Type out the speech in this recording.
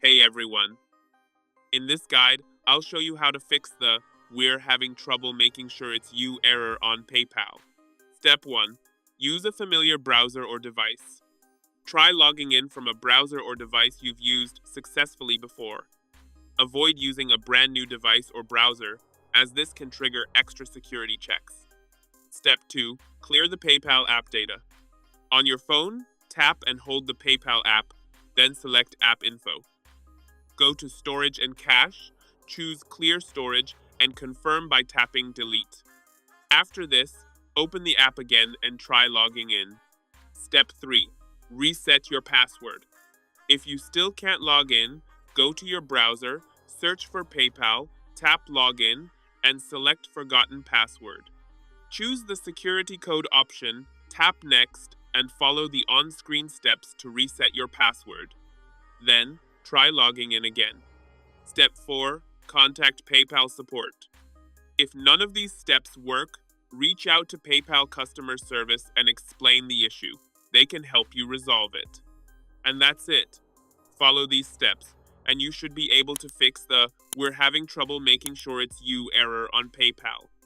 Hey everyone. In this guide, I'll show you how to fix the "we're having trouble making sure it's you" error on PayPal. Step 1. Use a familiar browser or device. Try logging in from a browser or device you've used successfully before. Avoid using a brand new device or browser, as this can trigger extra security checks. Step 2. Clear the PayPal app data. On your phone, tap and hold the PayPal app, then select App Info. Go to Storage and Cache, choose Clear Storage, and confirm by tapping Delete. After this, open the app again and try logging in. Step 3. Reset your password. If you still can't log in, go to your browser, search for PayPal, tap Login, and select Forgotten Password. Choose the security code option, tap Next, and follow the on-screen steps to reset your password. Then, try logging in again. Step 4. Contact PayPal support. If none of these steps work, reach out to PayPal customer service and explain the issue. They can help you resolve it. And that's it. Follow these steps, and you should be able to fix the "we're having trouble making sure it's you" error on PayPal.